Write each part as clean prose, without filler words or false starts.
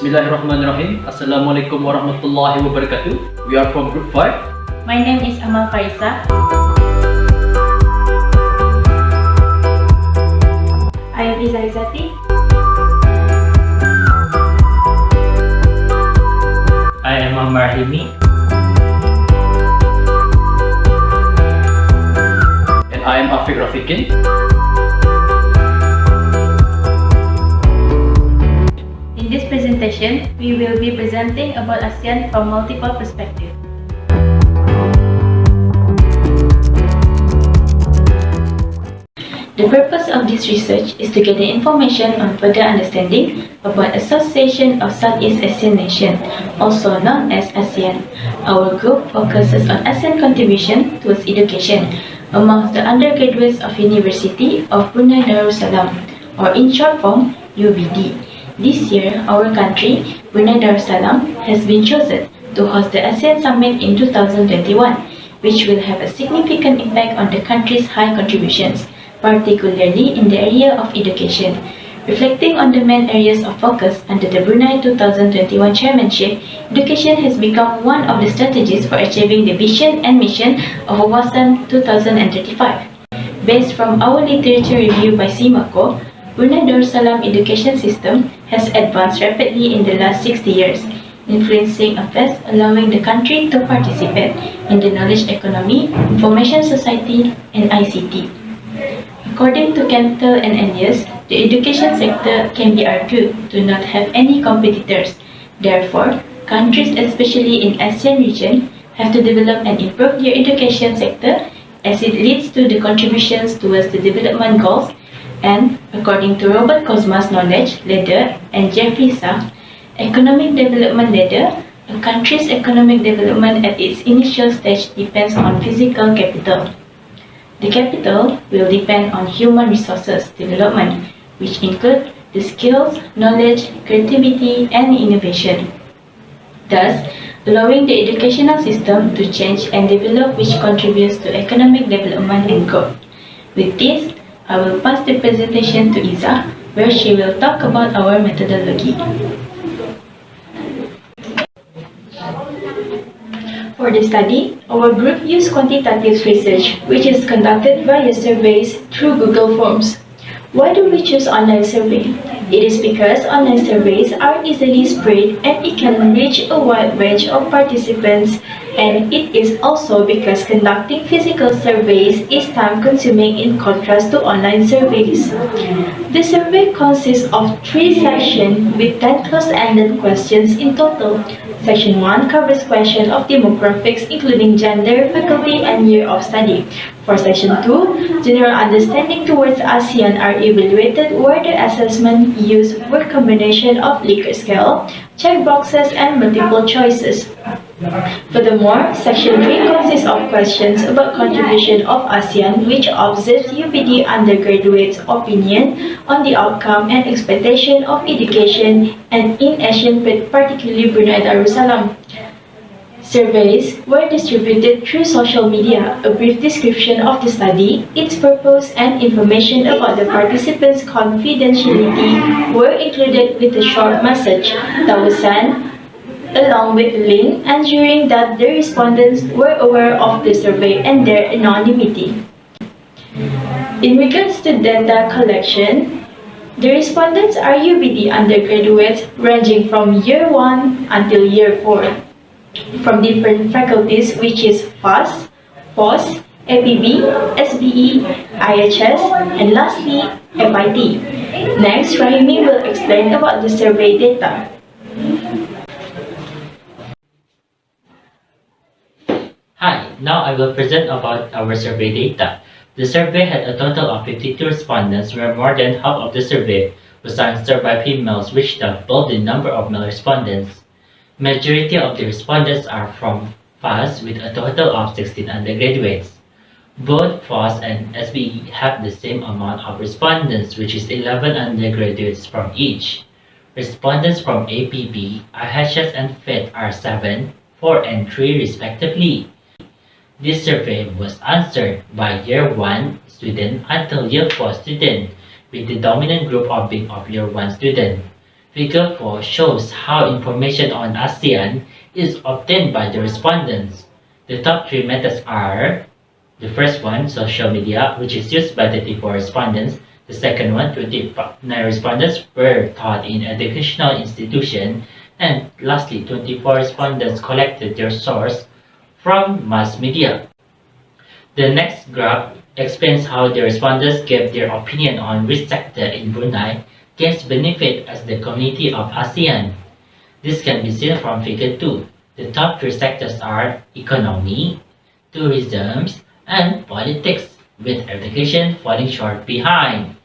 Bismillahirrahmanirrahim. Assalamualaikum warahmatullahi wabarakatuh. We are from Group 5. My name is Amal Farisa. I am Iza Izati. I am Ammar Himi. And I am Afiq Rafiqin. In this presentation, we will be presenting about ASEAN from multiple perspectives. The purpose of this research is to gather information on further understanding about Association of Southeast Asian Nations, also known as ASEAN. Our group focuses on ASEAN contribution towards education amongst the undergraduates of University of Brunei Darussalam, or in short form, UBD. This year, our country, Brunei Darussalam, has been chosen to host the ASEAN Summit in 2021, which will have a significant impact on the country's high contributions, particularly in the area of education. Reflecting on the main areas of focus under the Brunei 2021 chairmanship, education has become one of the strategies for achieving the vision and mission of Wawasan 2035. Based from our literature review by SIMACO, Brunei Darussalam education system has advanced rapidly in the last 60 years, influencing affairs allowing the country to participate in the knowledge economy, information society, and ICT. According to Cantel and Ennius, the education sector can be argued to not have any competitors. Therefore, countries, especially in ASEAN region, have to develop and improve their education sector as it leads to the contributions towards the development goals. And according to Robert Cosma's knowledge ladder and Jeffrey Sachs' economic development ladder, a country's economic development at its initial stage depends on physical capital. The capital will depend on human resources development, which include the skills, knowledge, creativity, and innovation, thus allowing the educational system to change and develop, which contributes to economic development and growth. With this, I will pass the presentation to Iza, where she will talk about our methodology. For the study, our group used quantitative research, which is conducted via surveys through Google Forms. Why do we choose online survey? It is because online surveys are easily spread and it can reach a wide range of participants, and it is also because conducting physical surveys is time-consuming in contrast to online surveys. The survey consists of 3 sections with 10 closed-ended questions in total. Section 1 covers questions of demographics including gender, faculty, and year of study. For Section 2, general understanding towards ASEAN are evaluated where the assessment used were combination of Likert scale, checkboxes, and multiple choices. Furthermore, Section 3 consists of questions about contribution of ASEAN, which observes UPD undergraduates' opinion on the outcome and expectation of education and in ASEAN, particularly Brunei Darussalam. Surveys were distributed through social media. A brief description of the study, its purpose, and information about the participants' confidentiality were included with a short message that was sent along with a link ensuring that the respondents were aware of the survey and their anonymity. In regards to data collection, the respondents are UBD undergraduates ranging from year 1 until year 4. From different faculties, which is FAS, POS, APB, SBE, IHS, and lastly, FIT. Next, Rahimi will explain about the survey data. Hi, now I will present about our survey data. The survey had a total of 52 respondents, where more than half of the survey was answered by females, which doubled the number of male respondents. Majority of the respondents are from FAS with a total of 16 undergraduates. Both FAS and SBE have the same amount of respondents, which is 11 undergraduates from each. Respondents from APB, IHS, and FIT are 7, 4, and 3 respectively. This survey was answered by Year 1 student until Year 4 student, with the dominant group of being of Year 1 student. Figure 4 shows how information on ASEAN is obtained by the respondents. The top three methods are: the first one, social media, which is used by 34 respondents. The second one, 29 respondents were taught in educational institution. And lastly, 24 respondents collected their source from mass media. The next graph explains how the respondents gave their opinion on which sector in Brunei gains benefit as the community of ASEAN. This can be seen from figure 2. The top three sectors are economy, tourism, and politics, with education falling short behind.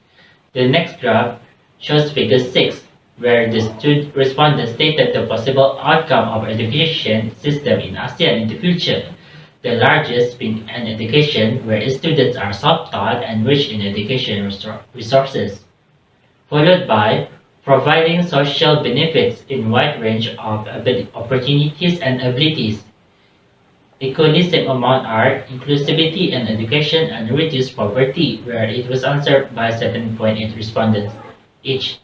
The next graph shows figure 6, where the respondents stated the possible outcome of education system in ASEAN in the future. The largest being an education where students are self-taught and rich in education resources, followed by providing social benefits in wide range of opportunities and abilities. Equally same amount are inclusivity and education and reduced poverty, where it was answered by 7.8 respondents each.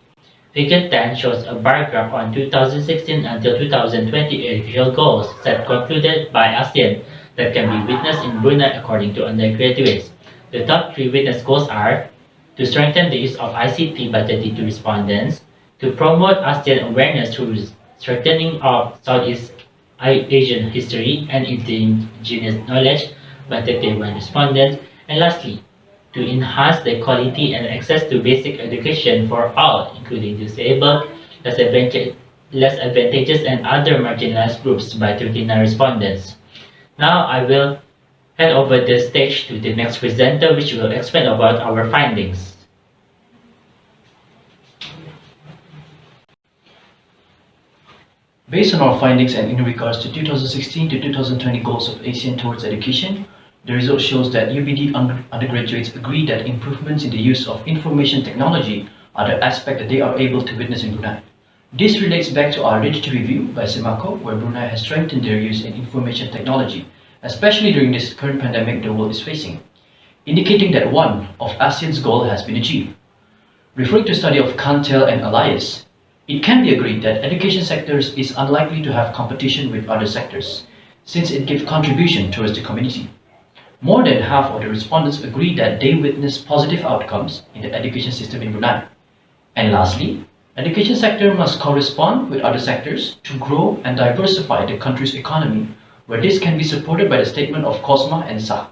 Figure 10 shows a bar graph on 2016 until 2020 educational goals set concluded by ASEAN that can be witnessed in Brunei according to undergraduates. The top three witness goals are: to strengthen the use of ICT by 32 respondents, to promote ASEAN awareness through strengthening of Southeast Asian history and indigenous knowledge by 31 respondents, and lastly, to enhance the quality and access to basic education for all, including disabled, less advantageous, and other marginalized groups by 39 respondents. Now I will hand over the stage to the next presenter, which will explain about our findings. Based on our findings and in regards to 2016 to 2020 goals of ASEAN towards education, the result shows that UBD undergraduates agree that improvements in the use of information technology are the aspect that they are able to witness in Brunei. This relates back to our literature review by Semako, where Brunei has strengthened their use in information technology, especially during this current pandemic the world is facing, indicating that one of ASEAN's goals has been achieved. Referring to the study of Cantel and Elias, it can be agreed that education sectors is unlikely to have competition with other sectors, since it gives contribution towards the community. More than half of the respondents agree that they witness positive outcomes in the education system in Brunei. And lastly, education sector must correspond with other sectors to grow and diversify the country's economy, where this can be supported by the statement of COSMA and SAH.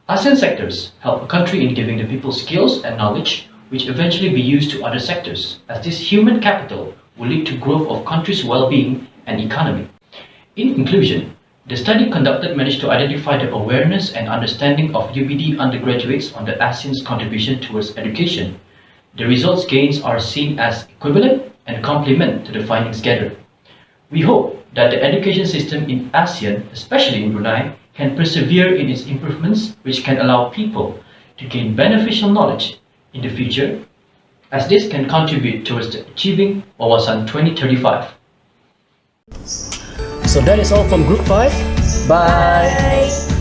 ASEAN sectors help a country in giving the people skills and knowledge which eventually be used to other sectors, as this human capital will lead to growth of country's well-being and economy. In conclusion, the study conducted managed to identify the awareness and understanding of UBD undergraduates on the ASEAN's contribution towards education. The results gains are seen as equivalent and complement to the findings gathered. We hope that the education system in ASEAN, especially in Brunei, can persevere in its improvements, which can allow people to gain beneficial knowledge in the future, as this can contribute towards achieving Wawasan 2035. So that is all from Group 5. Bye!